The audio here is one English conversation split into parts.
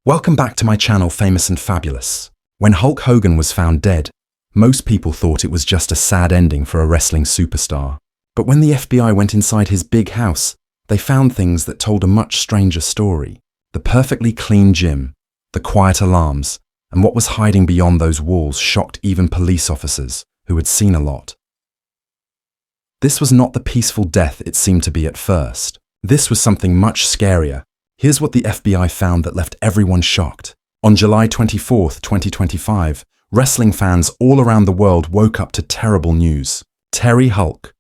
Welcome back to my channel, Famous and Fabulous. When Hulk Hogan was found dead, most people thought it was just a sad ending for a wrestling superstar. But when the FBI went inside his big house, they found things that told a much stranger story. The perfectly clean gym, the quiet alarms, and what was hiding beyond those walls shocked even police officers who had seen a lot. This was not the peaceful death it seemed to be at first. This was something much scarier. Here's what the FBI found that left everyone shocked. On July 24, 2025, wrestling fans all around the world woke up to terrible news. Terry Hulk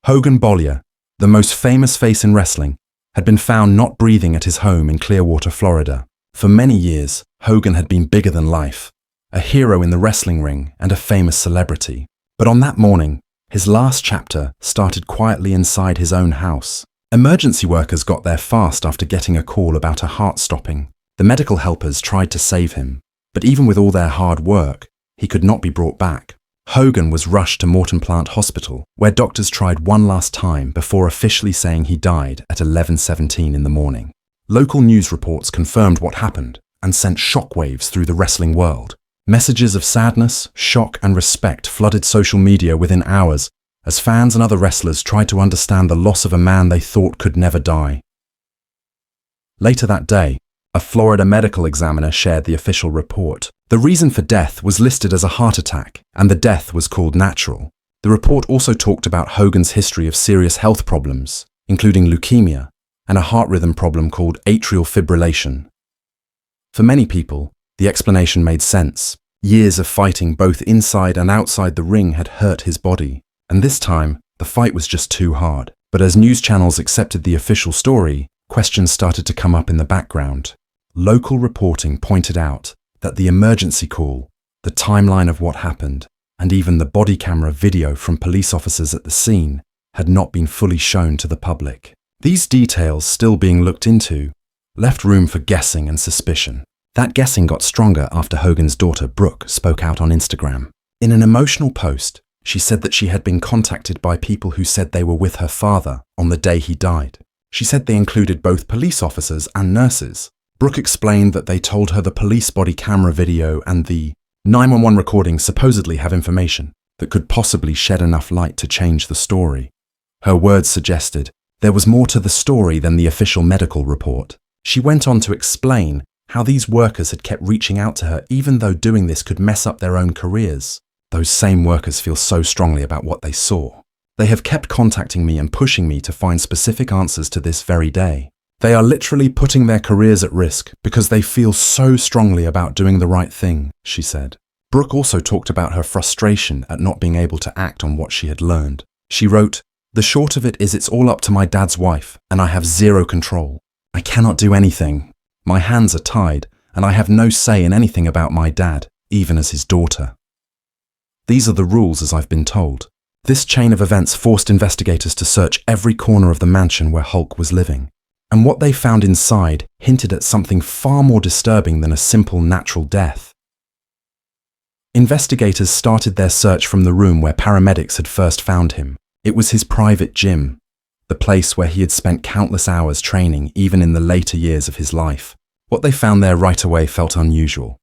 Hogan Bollier, the most famous face in wrestling, had been found not breathing at his home in Clearwater, Florida. For many years, Hogan had been bigger than life, a hero in the wrestling ring and a famous celebrity. But on that morning, his last chapter started quietly inside his own house. Emergency workers got there fast after getting a call about a heart stopping. The medical helpers tried to save him, but even with all their hard work, he could not be brought back. Hogan was rushed to Morton Plant Hospital, where doctors tried one last time before officially saying he died at 11:17 in the morning. Local news reports confirmed what happened and sent shockwaves through the wrestling world. Messages of sadness, shock, and respect flooded social media within hours as fans and other wrestlers tried to understand the loss of a man they thought could never die. Later that day, a Florida medical examiner shared the official report. The reason for death was listed as a heart attack, and the death was called natural. The report also talked about Hogan's history of serious health problems, including leukemia and a heart rhythm problem called atrial fibrillation. For many people, the explanation made sense. Years of fighting both inside and outside the ring had hurt his body, and this time, the fight was just too hard. But as news channels accepted the official story, questions started to come up in the background. Local reporting pointed out that the emergency call, the timeline of what happened, and even the body camera video from police officers at the scene had not been fully shown to the public. These details, still being looked into, left room for guessing and suspicion. That guessing got stronger after Hogan's daughter, Brooke, spoke out on Instagram. In an emotional post, she said that she had been contacted by people who said they were with her father on the day he died. She said they included both police officers and nurses. Brooke explained that they told her the police body camera video and the 911 recording supposedly have information that could possibly shed enough light to change the story. Her words suggested there was more to the story than the official medical report. She went on to explain how these workers had kept reaching out to her even though doing this could mess up their own careers. Those same workers feel so strongly about what they saw. They have kept contacting me and pushing me to find specific answers to this very day. They are literally putting their careers at risk because they feel so strongly about doing the right thing, she said. Brooke also talked about her frustration at not being able to act on what she had learned. She wrote, "The short of it is it's all up to my dad's wife, and I have zero control. I cannot do anything. My hands are tied, and I have no say in anything about my dad, even as his daughter. These are the rules as I've been told." This chain of events forced investigators to search every corner of the mansion where Hulk was living. And what they found inside hinted at something far more disturbing than a simple natural death. Investigators started their search from the room where paramedics had first found him. It was his private gym, the place where he had spent countless hours training even in the later years of his life. What they found there right away felt unusual.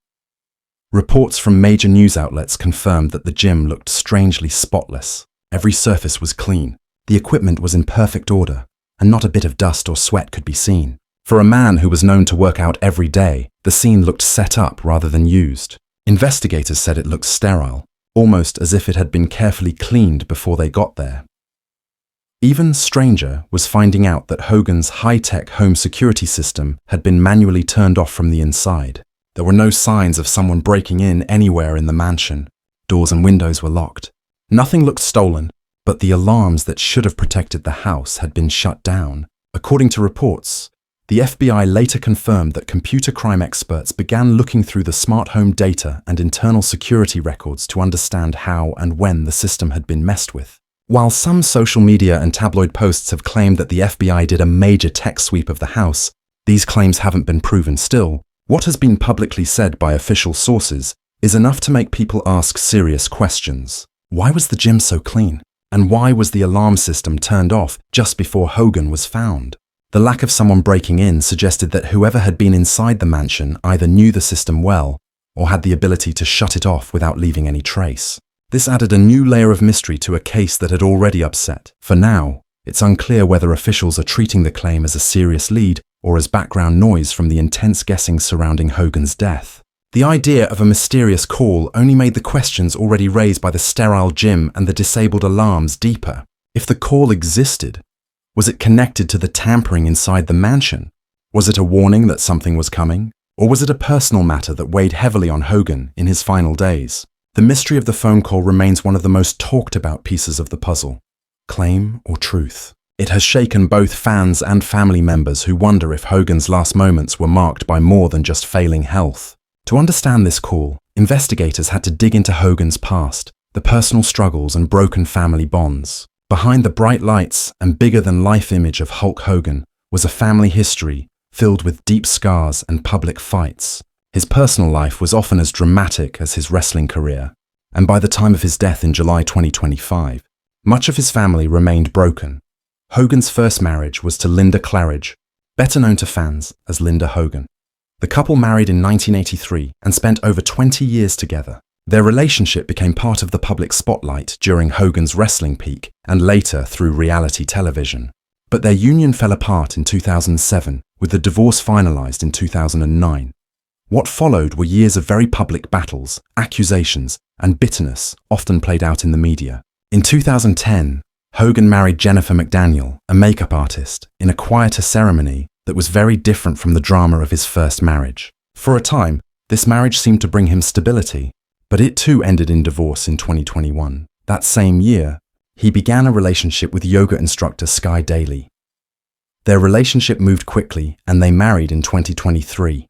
Reports from major news outlets confirmed that the gym looked strangely spotless. Every surface was clean, the equipment was in perfect order, and not a bit of dust or sweat could be seen. For a man who was known to work out every day, the scene looked set up rather than used. Investigators said it looked sterile, almost as if it had been carefully cleaned before they got there. Even stranger was finding out that Hogan's high-tech home security system had been manually turned off from the inside. There were no signs of someone breaking in anywhere in the mansion. Doors and windows were locked. Nothing looked stolen, but the alarms that should have protected the house had been shut down. According to reports, the FBI later confirmed that computer crime experts began looking through the smart home data and internal security records to understand how and when the system had been messed with. While some social media and tabloid posts have claimed that the FBI did a major tech sweep of the house, these claims haven't been proven still. What has been publicly said by official sources is enough to make people ask serious questions. Why was the gym so clean? And why was the alarm system turned off just before Hogan was found? The lack of someone breaking in suggested that whoever had been inside the mansion either knew the system well or had the ability to shut it off without leaving any trace. This added a new layer of mystery to a case that had already upset. For now, it's unclear whether officials are treating the claim as a serious lead or as background noise from the intense guessing surrounding Hogan's death. The idea of a mysterious call only made the questions already raised by the sterile gym and the disabled alarms deeper. If the call existed, was it connected to the tampering inside the mansion? Was it a warning that something was coming? Or was it a personal matter that weighed heavily on Hogan in his final days? The mystery of the phone call remains one of the most talked about pieces of the puzzle. Claim or truth? It has shaken both fans and family members who wonder if Hogan's last moments were marked by more than just failing health. To understand this call, investigators had to dig into Hogan's past, the personal struggles and broken family bonds. Behind the bright lights and bigger-than-life image of Hulk Hogan was a family history filled with deep scars and public fights. His personal life was often as dramatic as his wrestling career, and by the time of his death in July 2025, much of his family remained broken. Hogan's first marriage was to Linda Claridge, better known to fans as Linda Hogan. The couple married in 1983 and spent over 20 years together. Their relationship became part of the public spotlight during Hogan's wrestling peak and later through reality television. But their union fell apart in 2007, with the divorce finalized in 2009. What followed were years of very public battles, accusations, and bitterness, often played out in the media. In 2010, Hogan married Jennifer McDaniel, a makeup artist, in a quieter ceremony that was very different from the drama of his first marriage. For a time, this marriage seemed to bring him stability, but it too ended in divorce in 2021. That same year, he began a relationship with yoga instructor Sky Daly. Their relationship moved quickly and they married in 2023.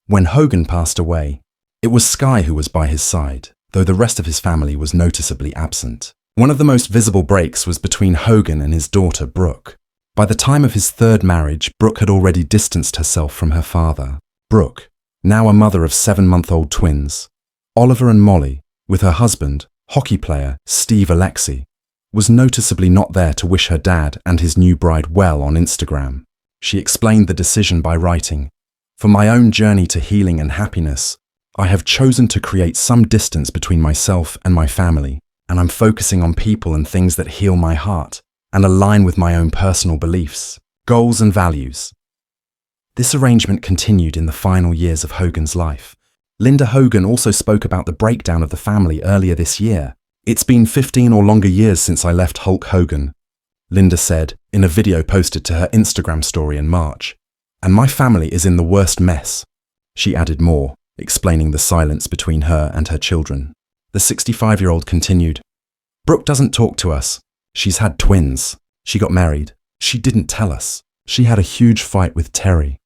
When Hogan passed away, it was Sky who was by his side, though the rest of his family was noticeably absent. One of the most visible breaks was between Hogan and his daughter Brooke. By the time of his third marriage, Brooke had already distanced herself from her father. Brooke, now a mother of 7-month-old twins, Oliver and Molly, with her husband, hockey player Steve Alexi, was noticeably not there to wish her dad and his new bride well on Instagram. She explained the decision by writing, "For my own journey to healing and happiness, I have chosen to create some distance between myself and my family, and I'm focusing on people and things that heal my heart and align with my own personal beliefs, goals and values." This arrangement continued in the final years of Hogan's life. Linda Hogan also spoke about the breakdown of the family earlier this year. "It's been 15 or longer years since I left Hulk Hogan," Linda said in a video posted to her Instagram story in March. "And my family is in the worst mess." She added more, explaining the silence between her and her children. The 65-year-old continued, "Brooke doesn't talk to us. She's had twins. She got married. She didn't tell us. She had a huge fight with Terry.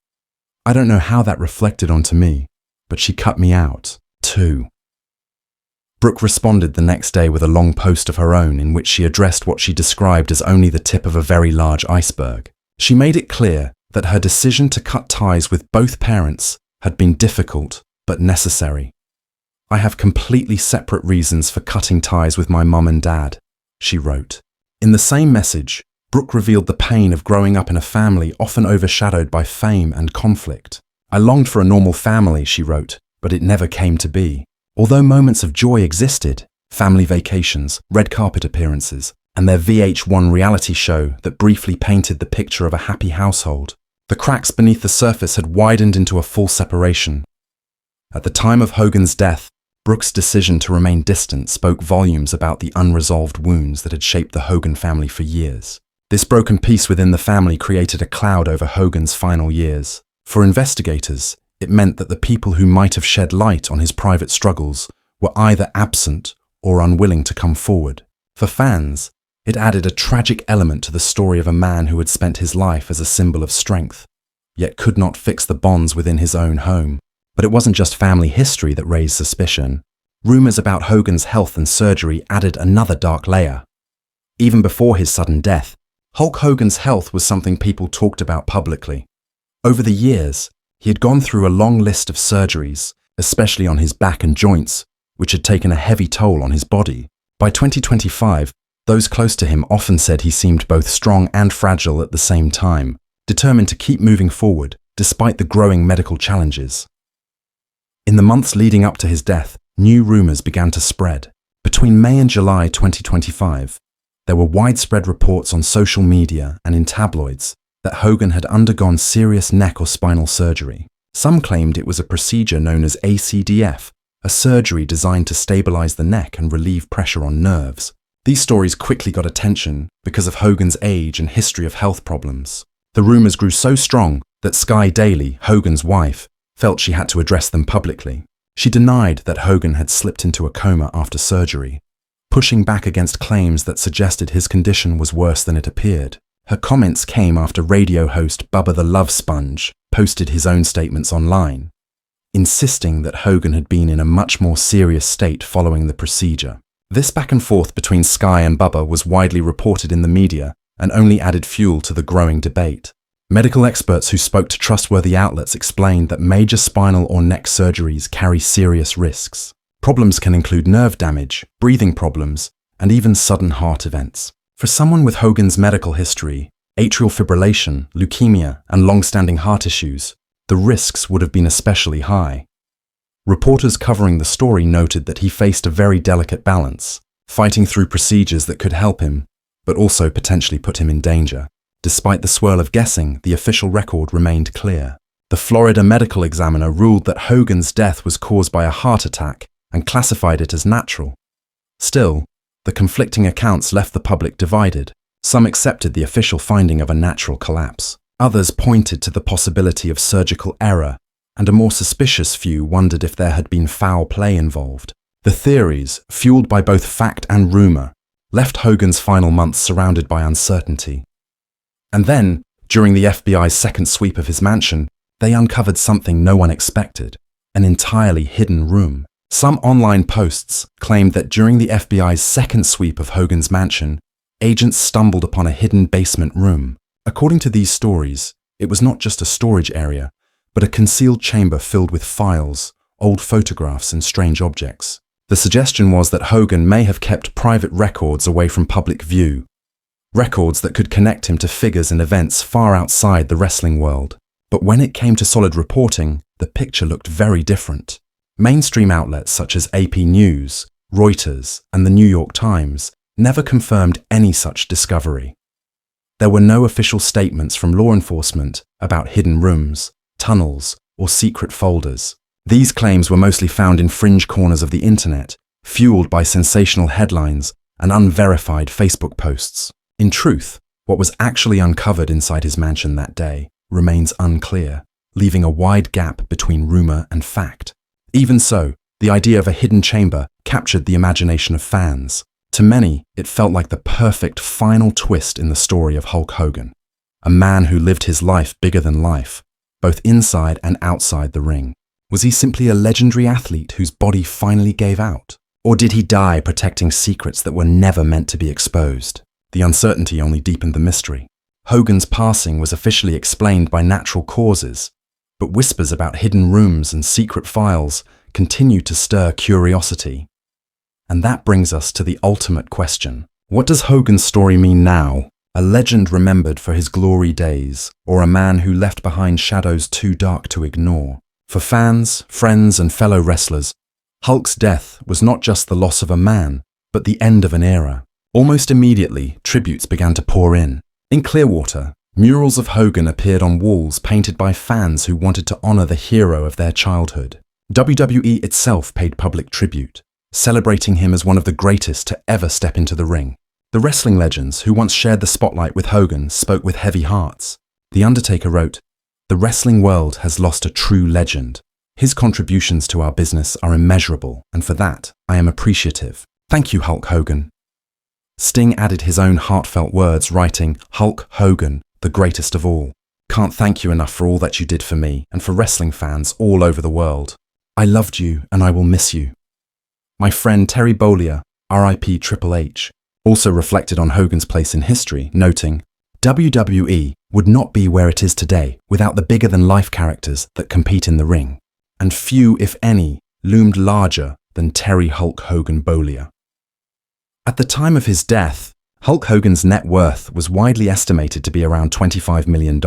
I don't know how that reflected onto me, but she cut me out, too." Brooke responded the next day with a long post of her own in which she addressed what she described as only the tip of a very large iceberg. She made it clear that her decision to cut ties with both parents had been difficult but necessary. "I have completely separate reasons for cutting ties with my mum and dad," she wrote. In the same message, Brooke revealed the pain of growing up in a family often overshadowed by fame and conflict. "I longed for a normal family," she wrote, "but it never came to be. Although moments of joy existed, family vacations, red carpet appearances, and their VH1 reality show that briefly painted the picture of a happy household, the cracks beneath the surface had widened into a full separation." At the time of Hogan's death, Brooke's decision to remain distant spoke volumes about the unresolved wounds that had shaped the Hogan family for years. This broken peace within the family created a cloud over Hogan's final years. For investigators, it meant that the people who might have shed light on his private struggles were either absent or unwilling to come forward. For fans, it added a tragic element to the story of a man who had spent his life as a symbol of strength, yet could not fix the bonds within his own home. But it wasn't just family history that raised suspicion. Rumors about Hogan's health and surgery added another dark layer. Even before his sudden death, Hulk Hogan's health was something people talked about publicly. Over the years, he had gone through a long list of surgeries, especially on his back and joints, which had taken a heavy toll on his body. By 2025, Those close to him often said he seemed both strong and fragile at the same time, determined to keep moving forward despite the growing medical challenges. In the months leading up to his death, new rumors began to spread. Between May and July 2025, there were widespread reports on social media and in tabloids that Hogan had undergone serious neck or spinal surgery. Some claimed it was a procedure known as ACDF, a surgery designed to stabilize the neck and relieve pressure on nerves. These stories quickly got attention because of Hogan's age and history of health problems. The rumors grew so strong that Sky Daily, Hogan's wife, felt she had to address them publicly. She denied that Hogan had slipped into a coma after surgery, pushing back against claims that suggested his condition was worse than it appeared. Her comments came after radio host Bubba the Love Sponge posted his own statements online, insisting that Hogan had been in a much more serious state following the procedure. This back and forth between Sky and Bubba was widely reported in the media and only added fuel to the growing debate. Medical experts who spoke to trustworthy outlets explained that major spinal or neck surgeries carry serious risks. Problems can include nerve damage, breathing problems, and even sudden heart events. For someone with Hogan's medical history, atrial fibrillation, leukemia, and long-standing heart issues, the risks would have been especially high. Reporters covering the story noted that he faced a very delicate balance, fighting through procedures that could help him, but also potentially put him in danger. Despite the swirl of guessing, the official record remained clear. The Florida medical examiner ruled that Hogan's death was caused by a heart attack and classified it as natural. Still, the conflicting accounts left the public divided. Some accepted the official finding of a natural collapse. Others pointed to the possibility of surgical error, and a more suspicious few wondered if there had been foul play involved. The theories, fueled by both fact and rumor, left Hogan's final months surrounded by uncertainty. And then, during the FBI's second sweep of his mansion, they uncovered something no one expected: an entirely hidden room. Some online posts claimed that during the FBI's second sweep of Hogan's mansion, agents stumbled upon a hidden basement room. According to these stories, it was not just a storage area, but a concealed chamber filled with files, old photographs, and strange objects. The suggestion was that Hogan may have kept private records away from public view, records that could connect him to figures and events far outside the wrestling world. But when it came to solid reporting, the picture looked very different. Mainstream outlets such as AP News, Reuters, and the New York Times never confirmed any such discovery. There were no official statements from law enforcement about hidden rooms, tunnels, or secret folders. These claims were mostly found in fringe corners of the internet, fueled by sensational headlines and unverified Facebook posts. In truth, what was actually uncovered inside his mansion that day remains unclear, leaving a wide gap between rumor and fact. Even so, the idea of a hidden chamber captured the imagination of fans. To many, it felt like the perfect final twist in the story of Hulk Hogan, a man who lived his life bigger than life, both inside and outside the ring. Was he simply a legendary athlete whose body finally gave out? Or did he die protecting secrets that were never meant to be exposed? The uncertainty only deepened the mystery. Hogan's passing was officially explained by natural causes, but whispers about hidden rooms and secret files continued to stir curiosity. And that brings us to the ultimate question. What does Hogan's story mean now? A legend remembered for his glory days, or a man who left behind shadows too dark to ignore? For fans, friends, and fellow wrestlers, Hulk's death was not just the loss of a man, but the end of an era. Almost immediately, tributes began to pour in. In Clearwater, murals of Hogan appeared on walls painted by fans who wanted to honor the hero of their childhood. WWE itself paid public tribute, celebrating him as one of the greatest to ever step into the ring. The wrestling legends who once shared the spotlight with Hogan spoke with heavy hearts. The Undertaker wrote, "The wrestling world has lost a true legend. His contributions to our business are immeasurable, and for that, I am appreciative. Thank you, Hulk Hogan." Sting added his own heartfelt words, writing, "Hulk Hogan, the greatest of all. Can't thank you enough for all that you did for me and for wrestling fans all over the world. I loved you and I will miss you." My friend Terry Bollea, RIP Triple H, also reflected on Hogan's place in history, noting, "WWE would not be where it is today without the bigger-than-life characters that compete in the ring, and few, if any, loomed larger than Terry Hulk Hogan Bollea." At the time of his death, Hulk Hogan's net worth was widely estimated to be around $25 million.